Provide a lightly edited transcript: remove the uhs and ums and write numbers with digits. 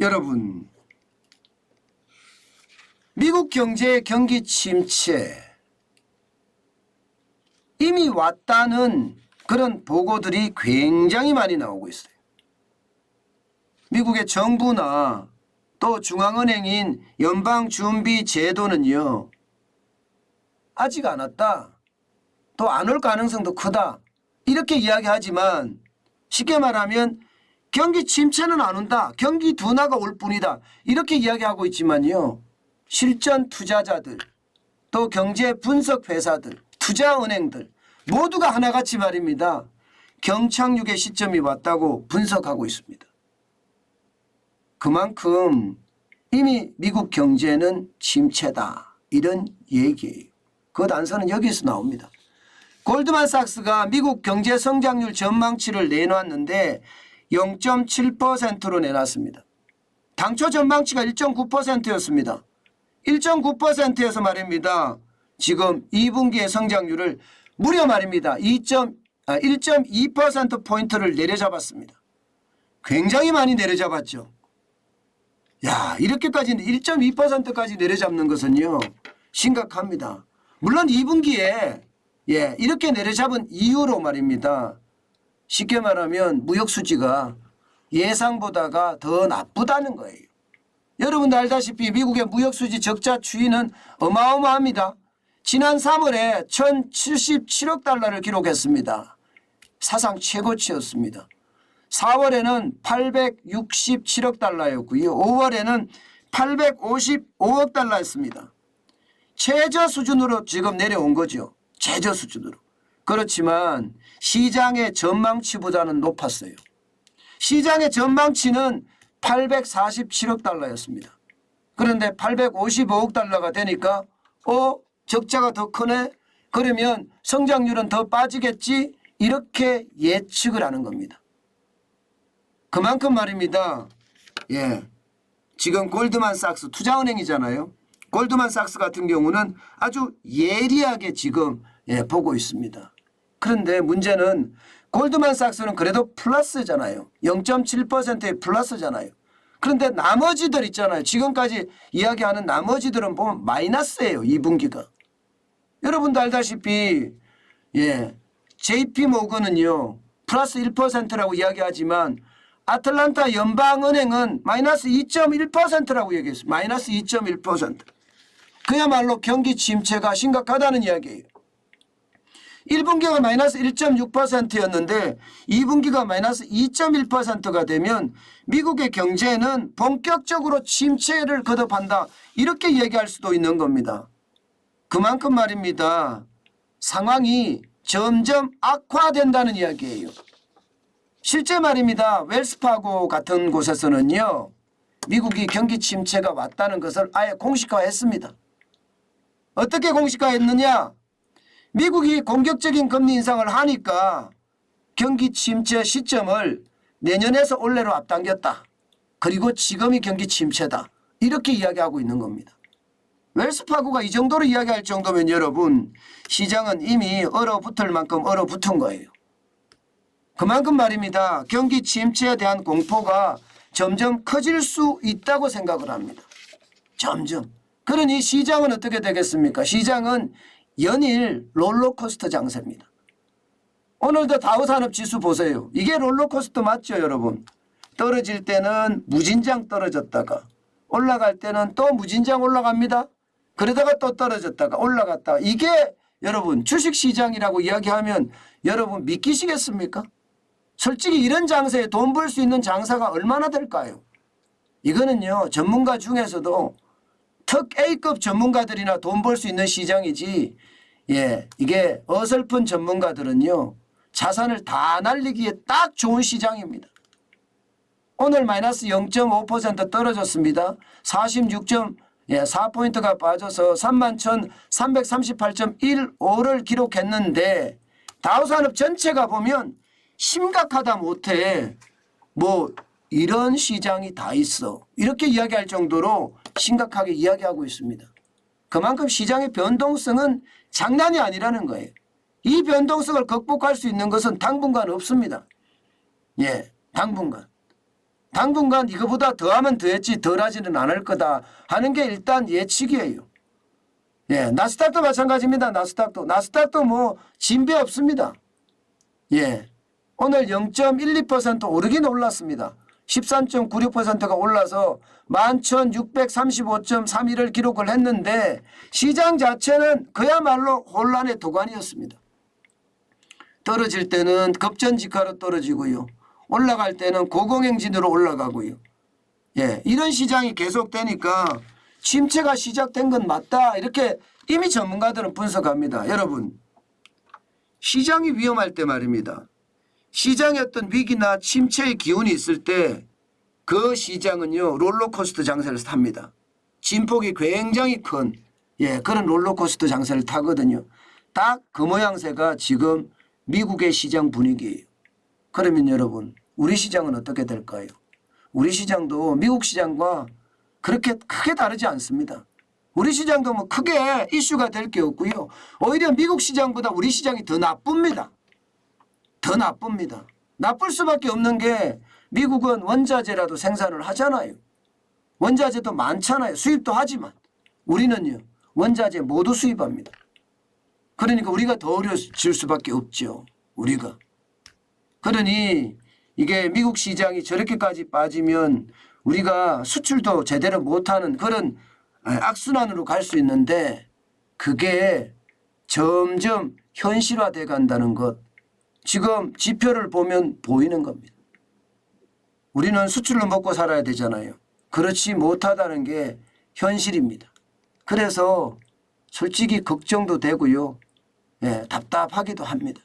여러분, 미국 경제의 경기 침체 이미 왔다는 그런 보고들이 굉장히 많이 나오고 있어요. 미국의 정부나 또 중앙은행인 연방준비제도는요, 아직 안 왔다, 또 안 올 가능성도 크다, 이렇게 이야기하지만 쉽게 말하면 경기 침체는 안 온다, 경기 둔화가 올 뿐이다, 이렇게 이야기하고 있지만요, 실전 투자자들, 또 경제 분석 회사들, 투자은행들 모두가 하나같이 말입니다, 경착륙의 시점이 왔다고 분석하고 있습니다. 그만큼 이미 미국 경제는 침체다, 이런 얘기예요. 그 단서는 여기서 나옵니다. 골드만삭스가 미국 경제 성장률 전망치를 내놨는데 0.7%로 내놨습니다. 당초 전망치가 1.9%였습니다. 1.9%에서 말입니다, 지금 2분기의 성장률을 무려 말입니다 1.2%포인트를 내려잡았습니다. 굉장히 많이 내려잡았죠. 야, 이렇게까지 1.2%까지 내려잡는 것은요, 심각합니다. 물론 2분기에 이렇게 내려잡은 이유로 말입니다, 쉽게 말하면 무역수지가 예상보다가 더 나쁘다는 거예요. 여러분도 알다시피 미국의 무역수지 적자 추이는 어마어마합니다. 지난 3월에 1077억 달러를 기록했습니다. 사상 최고치였습니다. 4월에는 867억 달러였고요. 5월에는 855억 달러였습니다. 최저 수준으로 지금 내려온 거죠. 최저 수준으로. 그렇지만 시장의 전망치보다는 높았어요. 시장의 전망치는 847억 달러였습니다. 그런데 855억 달러가 되니까 적자가 더 크네? 그러면 성장률은 더 빠지겠지? 이렇게 예측을 하는 겁니다. 그만큼 말입니다, 지금 골드만삭스 투자은행이잖아요. 골드만삭스 같은 경우는 아주 예리하게 지금 보고 있습니다. 그런데 문제는 골드만삭스는 그래도 플러스잖아요. 0.7%의 플러스잖아요. 그런데 나머지들 있잖아요. 지금까지 이야기하는 나머지들은 보면 마이너스예요. 2분기가. 여러분도 알다시피 JP모건은요 플러스 1%라고 이야기하지만 아틀란타 연방은행은 마이너스 2.1%라고 얘기했어요. 마이너스 2.1%. 그야말로 경기 침체가 심각하다는 이야기예요. 1분기가 마이너스 1.6%였는데 2분기가 마이너스 2.1%가 되면 미국의 경제는 본격적으로 침체를 거듭한다, 이렇게 얘기할 수도 있는 겁니다. 그만큼 말입니다, 상황이 점점 악화된다는 이야기예요. 실제 말입니다, 웰스파고 같은 곳에서는요, 미국이 경기 침체가 왔다는 것을 아예 공식화했습니다. 어떻게 공식화했느냐? 미국이 공격적인 금리 인상을 하니까 경기 침체 시점을 내년에서 올해로 앞당겼다. 그리고 지금이 경기 침체다. 이렇게 이야기하고 있는 겁니다. 웰스파고가 이 정도로 이야기할 정도면 여러분, 시장은 이미 얼어붙을 만큼 얼어붙은 거예요. 그만큼 말입니다, 경기 침체에 대한 공포가 점점 커질 수 있다고 생각을 합니다. 점점. 그러니 시장은 어떻게 되겠습니까? 시장은 연일 롤러코스터 장세입니다. 오늘도 다우산업지수 보세요. 이게 롤러코스터 맞죠, 여러분? 떨어질 때는 무진장 떨어졌다가 올라갈 때는 또 무진장 올라갑니다. 그러다가 또 떨어졌다가 올라갔다가, 이게 여러분 주식시장이라고 이야기하면 여러분 믿기시겠습니까? 솔직히 이런 장세에 돈 벌 수 있는 장사가 얼마나 될까요? 이거는요, 전문가 중에서도 특 A급 전문가들이나 돈 벌 수 있는 시장이지, 이게 어설픈 전문가들은요, 자산을 다 날리기에 딱 좋은 시장입니다. 오늘 마이너스 0.5% 떨어졌습니다. 46.4포인트가 빠져서 31,338.15를 기록했는데, 다우산업 전체가 보면 심각하다 못해 이런 시장이 다 있어, 이렇게 이야기할 정도로 심각하게 이야기하고 있습니다. 그만큼 시장의 변동성은 장난이 아니라는 거예요. 이 변동성을 극복할 수 있는 것은 당분간 없습니다. 당분간. 당분간 이거보다 더하면 더했지 덜하지는 않을 거다 하는 게 일단 예측이에요. 예, 나스닥도 마찬가지입니다. 나스닥도 뭐 진배 없습니다. 예, 오늘 0.12% 오르긴 올랐습니다. 13.96%가 올라서 11,635.31을 기록을 했는데 시장 자체는 그야말로 혼란의 도가니였습니다. 떨어질 때는 급전직하로 떨어지고요. 올라갈 때는 고공행진으로 올라가고요. 예, 이런 시장이 계속되니까 침체가 시작된 건 맞다. 이렇게 이미 전문가들은 분석합니다. 여러분, 시장이 위험할 때 말입니다. 시장에 어떤 위기나 침체의 기운이 있을 때 그 시장은요 롤러코스터 장세를 탑니다. 진폭이 굉장히 큰 그런 롤러코스터 장세를 타거든요. 딱 그 모양새가 지금 미국의 시장 분위기예요. 그러면 여러분 우리 시장은 어떻게 될까요? 우리 시장도 미국 시장과 그렇게 크게 다르지 않습니다. 우리 시장도 뭐 크게 이슈가 될 게 없고요. 오히려 미국 시장보다 우리 시장이 더 나쁩니다. 더 나쁩니다. 나쁠 수밖에 없는 게 미국은 원자재라도 생산을 하잖아요. 원자재도 많잖아요. 수입도 하지만 우리는요 원자재 모두 수입합니다. 그러니까 우리가 더 어려워질 수밖에 없죠. 우리가. 그러니 이게 미국 시장이 저렇게까지 빠지면 우리가 수출도 제대로 못하는 그런 악순환으로 갈 수 있는데 그게 점점 현실화돼 간다는 것. 지금 지표를 보면 보이는 겁니다. 우리는 수출로 먹고 살아야 되잖아요. 그렇지 못하다는 게 현실입니다. 그래서 솔직히 걱정도 되고요. 답답하기도 합니다.